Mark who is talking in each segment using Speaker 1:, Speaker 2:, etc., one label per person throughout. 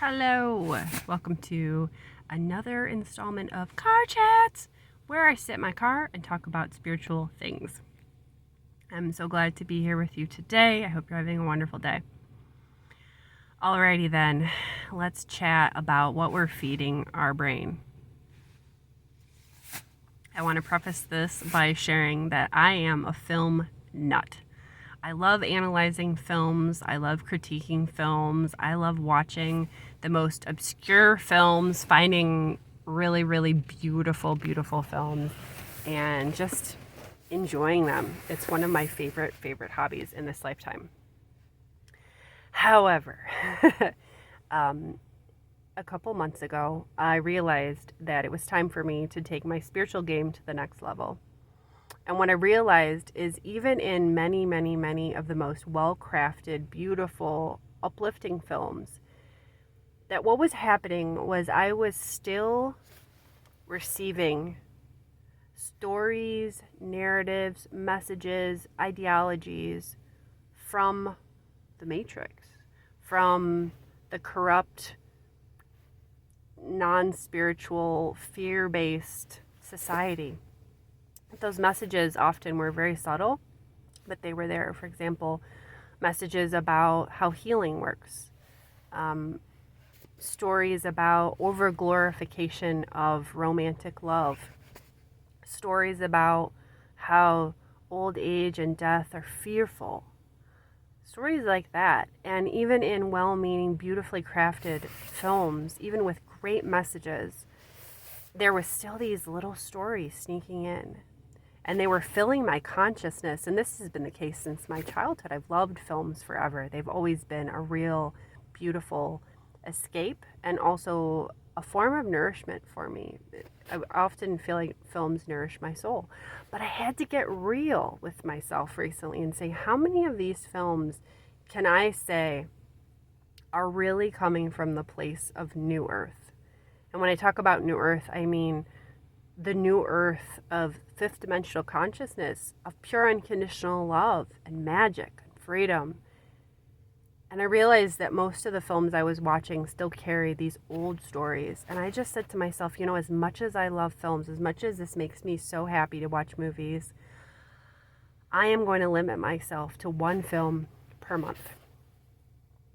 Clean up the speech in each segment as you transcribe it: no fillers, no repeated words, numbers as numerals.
Speaker 1: Hello, welcome to another installment of Car Chats, where I sit in my car and talk about spiritual things. I'm so glad to be here with you today. I hope you're having a wonderful day. Alrighty then, let's chat about what we're feeding our brain. I want to preface this by sharing that I am a film nut. I love analyzing films. I love critiquing films. I love watching the most obscure films, finding really, really beautiful, beautiful films, and just enjoying them. It's one of my favorite hobbies in this lifetime. However, a couple months ago, I realized that it was time for me to take my spiritual game to the next level. And what I realized is even in many of the most well-crafted, beautiful, uplifting films, that what was happening was I was still receiving stories, narratives, messages, ideologies from the Matrix, from the corrupt, non-spiritual, fear-based society. Those messages often were very subtle, but they were there. For example, messages about how healing works, stories about over-glorification of romantic love, stories about how old age and death are fearful, stories like that. And even in well-meaning, beautifully crafted films, even with great messages, there was still these little stories sneaking in. And they were filling my consciousness. And this has been the case since my childhood. I've loved films forever. They've always been a real beautiful escape and also a form of nourishment for me. I often feel like films nourish my soul. But I had to get real with myself recently and say, how many of these films can I say are really coming from the place of New Earth? And when I talk about New Earth, I mean the new earth of fifth dimensional consciousness, of pure unconditional love and magic and freedom. And I realized that most of the films I was watching still carry these old stories. And I just said to myself, as much as I love films, as much as this makes me so happy to watch movies, I am going to limit myself to one film per month.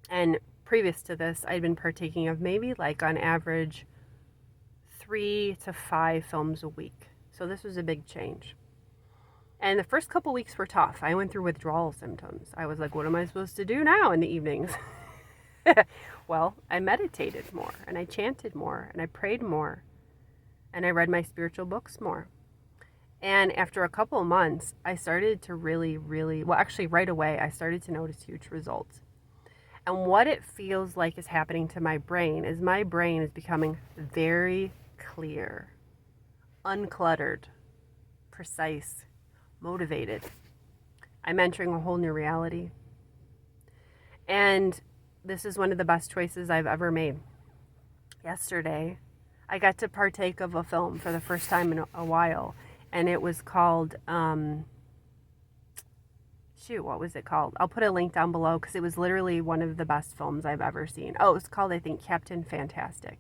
Speaker 1: And previous to this, I'd been partaking of maybe like on average 3 to 5 films a week. So this was a big change. And the first couple weeks were tough. I went through withdrawal symptoms. I was like, what am I supposed to do now in the evenings? Well, I meditated more, and I chanted more, and I prayed more, and I read my spiritual books more. And after a couple of months, I started to really, actually right away, I started to notice huge results. And what it feels like is happening to my brain is my brain is becoming very clear, uncluttered, precise, motivated. I'm entering a whole new reality. And this is one of the best choices I've ever made. Yesterday, I got to partake of a film for the first time in a while, and it was called, what was it called? I'll put a link down below because it was literally one of the best films I've ever seen. Oh, it was called, I think, Captain Fantastic.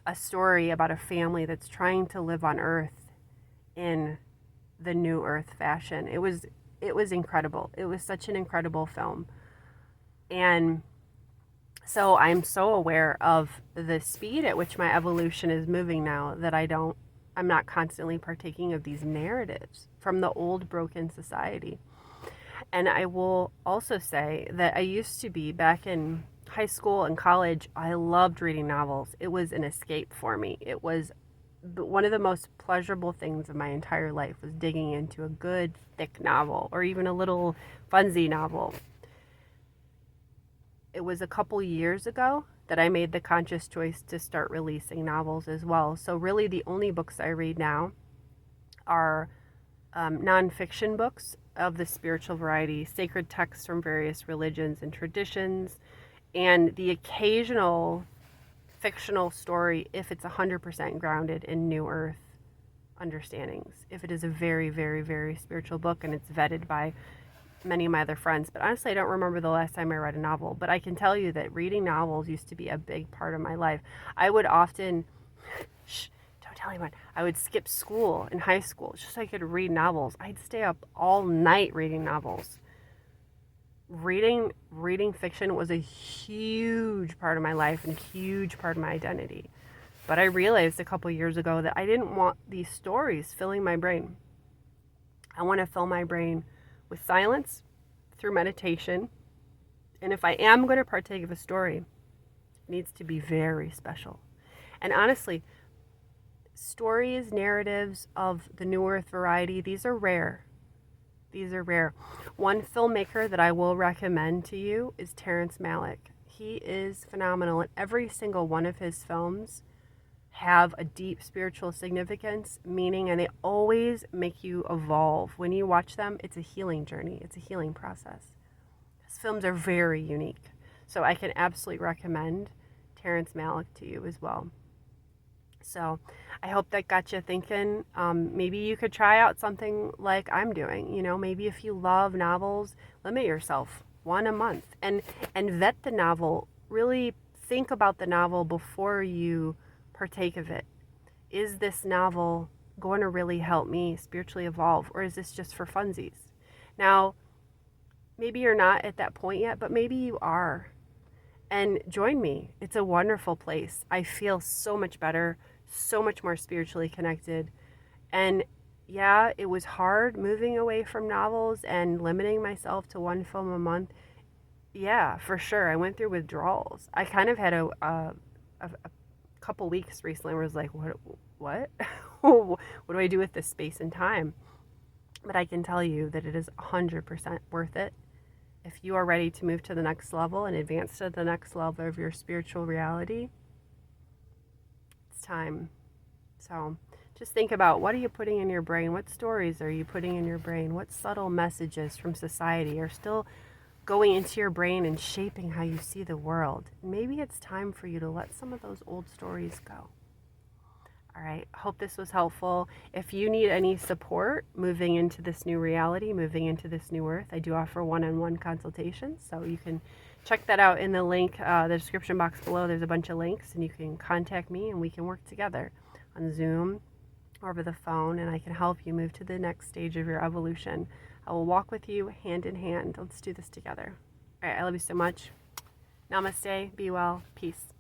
Speaker 1: A story about a family that's trying to live on Earth in the new Earth fashion. It was incredible. It was such an incredible film. And so I'm so aware of the speed at which my evolution is moving now that I'm not constantly partaking of these narratives from the old broken society. And I will also say that I used to be, back in high school and college, I loved reading novels. It was an escape for me. It was one of the most pleasurable things of my entire life, was digging into a good, thick novel, or even a little funsy novel. It was a couple years ago that I made the conscious choice to start releasing novels as well. So really the only books I read now are nonfiction books of the spiritual variety, sacred texts from various religions and traditions, and the occasional fictional story if it's 100% grounded in New Earth understandings. If it is a very, very, very spiritual book and it's vetted by many of my other friends, but honestly, I don't remember the last time I read a novel. But I can tell you that reading novels used to be a big part of my life. I would often, shh, don't tell anyone, I would skip school in high school just so I could read novels. I'd stay up all night reading novels. Reading fiction was a huge part of my life and a huge part of my identity. But I realized a couple years ago that I didn't want these stories filling my brain. I want to fill my brain with silence through meditation. And if I am going to partake of a story, it needs to be very special. And honestly, stories, narratives of the New Earth variety, these are rare. These are rare. One filmmaker that I will recommend to you is Terrence Malick. He is phenomenal, and every single one of his films have a deep spiritual significance, meaning, and they always make you evolve. When you watch them, it's a healing journey. It's a healing process. His films are very unique. So I can absolutely recommend Terrence Malick to you as well. So I hope that got you thinking. Maybe you could try out something like I'm doing. You know, maybe if you love novels, limit yourself one a month and vet the novel. Really think about the novel before you partake of it. Is this novel going to really help me spiritually evolve, or is this just for funsies? Now, maybe you're not at that point yet, but maybe you are. And join me. It's a wonderful place. I feel so much better, so much more spiritually connected. And yeah, it was hard moving away from novels and limiting myself to one film a month. Yeah, for sure. I went through withdrawals. I kind of had a couple weeks recently where I was like, what? What do I do with this space and time? But I can tell you that it is 100% worth it. If you are ready to move to the next level and advance to the next level of your spiritual reality, it's time. So just think about, what are you putting in your brain? What stories are you putting in your brain? What subtle messages from society are still going into your brain and shaping how you see the world? Maybe it's time for you to let some of those old stories go. All right, hope this was helpful. If you need any support moving into this new reality, moving into this new earth, I do offer one-on-one consultations. So you can check that out in the link, the description box below. There's a bunch of links, and you can contact me and we can work together on Zoom or over the phone, and I can help you move to the next stage of your evolution. I will walk with you hand in hand. Let's do this together. All right, I love you so much. Namaste, be well, peace.